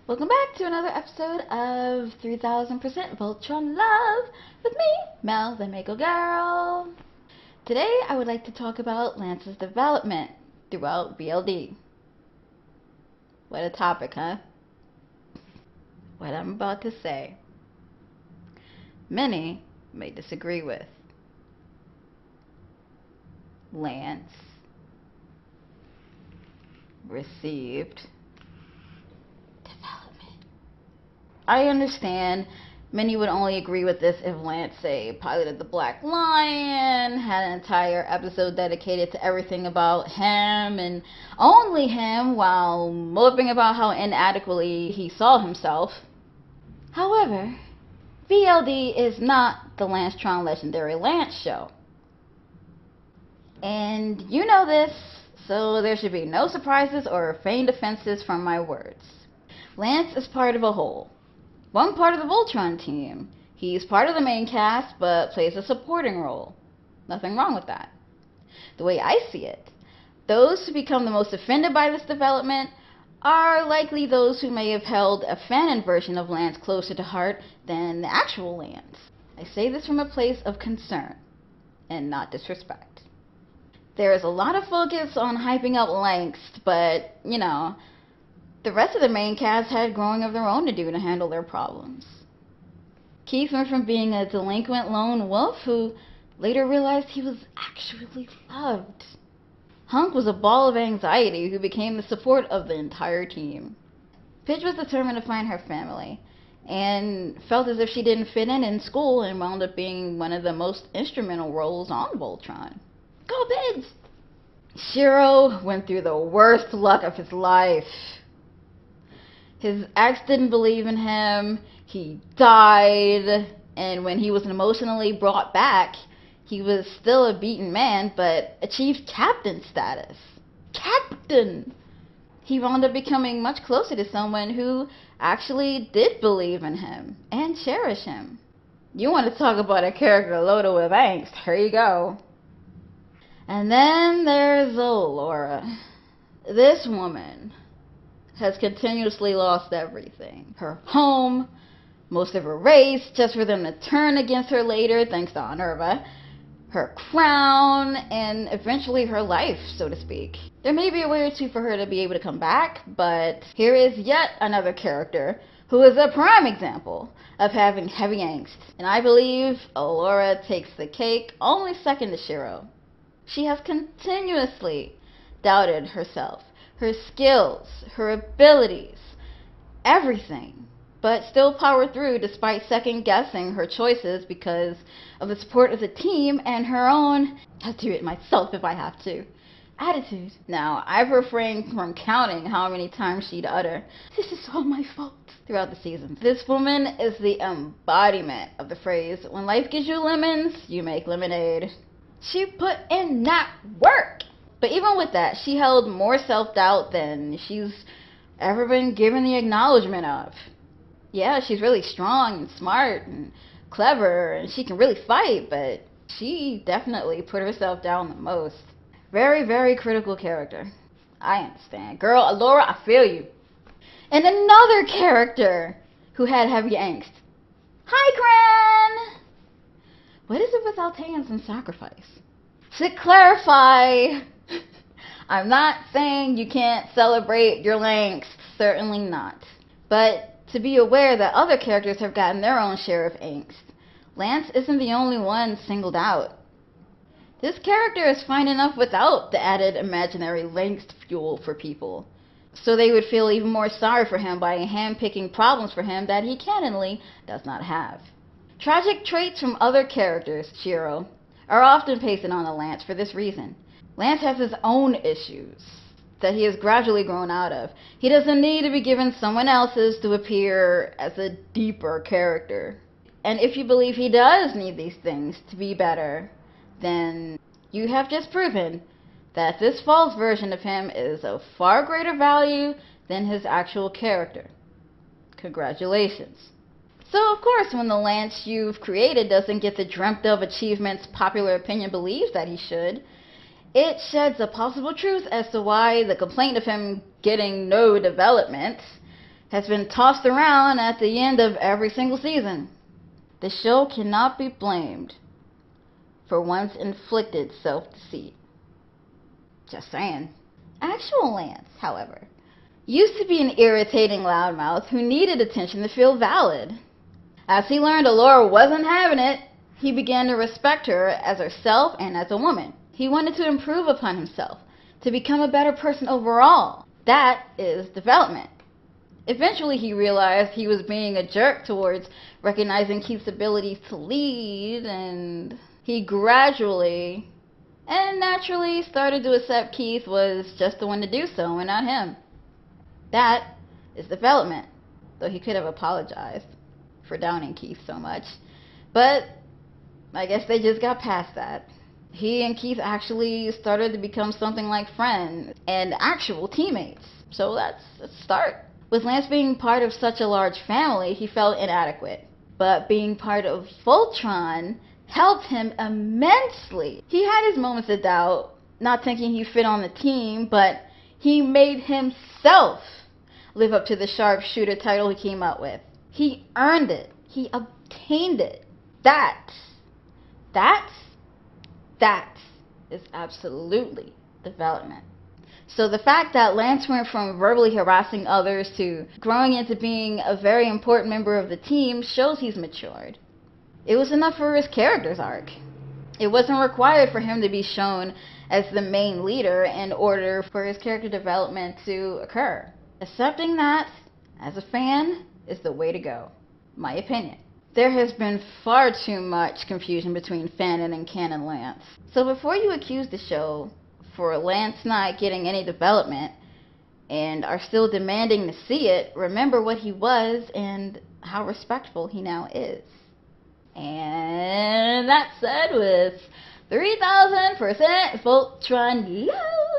Welcome back to another episode of 3000% Voltron Love with me, Mel, the Mako Girl. Today I would like to talk about Lance's development throughout VLD. What a topic, huh? What I'm about to say, many may disagree with. Lance received development. I understand many would only agree with this if Lance, say, piloted the Black Lion, had an entire episode dedicated to everything about him and only him, while moping about how inadequately he saw himself. However, VLD is not the Lance-tron Legendary Lance show. And you know this, so there should be no surprises or feigned offenses from my words. Lance is part of a whole. One part of the Voltron team. He's part of the main cast, but plays a supporting role. Nothing wrong with that. The way I see it, those who become the most offended by this development are likely those who may have held a fanon version of Lance closer to heart than the actual Lance. I say this from a place of concern, and not disrespect. There is a lot of focus on hyping up Lance, but, you know, the rest of the main cast had growing of their own to do to handle their problems. Keith went from being a delinquent lone wolf who later realized he was actually loved. Hunk was a ball of anxiety who became the support of the entire team. Pidge was determined to find her family and felt as if she didn't fit in school and wound up being one of the most instrumental roles on Voltron. Go Pidge! Shiro went through the worst luck of his life. His ex didn't believe in him, he died, and when he was emotionally brought back, he was still a beaten man, but achieved captain status. Captain! He wound up becoming much closer to someone who actually did believe in him and cherish him. You want to talk about a character loaded with angst, here you go. And then there's Laura. This woman has continuously lost everything. Her home, most of her race, just for them to turn against her later thanks to Honorva, her crown, and eventually her life, so to speak. There may be a way or two for her to be able to come back, but here is yet another character who is a prime example of having heavy angst. And I believe Laura takes the cake, only second to Shiro. She has continuously doubted herself, her skills, her abilities, everything, but still powered through despite second-guessing her choices because of the support of the team and her own, I'll do it myself if I have to, attitude. Now, I've refrained from counting how many times she'd utter, "This is all my fault," throughout the season. This woman is the embodiment of the phrase, when life gives you lemons, you make lemonade. She put in that work. But even with that, she held more self-doubt than she's ever been given the acknowledgement of. Yeah, she's really strong and smart and clever, and she can really fight, but she definitely put herself down the most. Very, very critical character. I understand. Girl, Laura, I feel you. And another character who had heavy angst. Hi, Cran! What is it with Alteans and sacrifice? To clarify, I'm not saying you can't celebrate your lengths, certainly not. But to be aware that other characters have gotten their own share of angst. Lance isn't the only one singled out. This character is fine enough without the added imaginary length fuel for people. So they would feel even more sorry for him by handpicking problems for him that he canonly does not have. Tragic traits from other characters, Shiro, are often pasted on the Lance for this reason. Lance has his own issues that he has gradually grown out of. He doesn't need to be given someone else's to appear as a deeper character. And if you believe he does need these things to be better, then you have just proven that this false version of him is of far greater value than his actual character. Congratulations. So, of course, when the Lance you've created doesn't get the dreamt of achievements popular opinion believes that he should, it sheds a possible truth as to why the complaint of him getting no development has been tossed around at the end of every single season. The show cannot be blamed for one's inflicted self-deceit. Just saying. Actual Lance, however, used to be an irritating loudmouth who needed attention to feel valid. As he learned Allura wasn't having it, he began to respect her as herself and as a woman. He wanted to improve upon himself, to become a better person overall. That is development. Eventually he realized he was being a jerk towards recognizing Keith's abilities to lead, and he gradually and naturally started to accept Keith was just the one to do so and not him. That is development, though he could have apologized for downing Keith so much. But I guess they just got past that. He and Keith actually started to become something like friends and actual teammates. So that's a start. With Lance being part of such a large family, he felt inadequate. But being part of Voltron helped him immensely. He had his moments of doubt, not thinking he fit on the team, but he made himself live up to the sharpshooter title he came up with. He earned it. He obtained it. That is absolutely development. So the fact that Lance went from verbally harassing others to growing into being a very important member of the team shows he's matured. It was enough for his character's arc. It wasn't required for him to be shown as the main leader in order for his character development to occur. Accepting that, as a fan, is the way to go. My opinion. There has been far too much confusion between fanon and canon Lance. So before you accuse the show for Lance not getting any development and are still demanding to see it, remember what he was and how respectful he now is. And that said, with 3,000% Voltron love.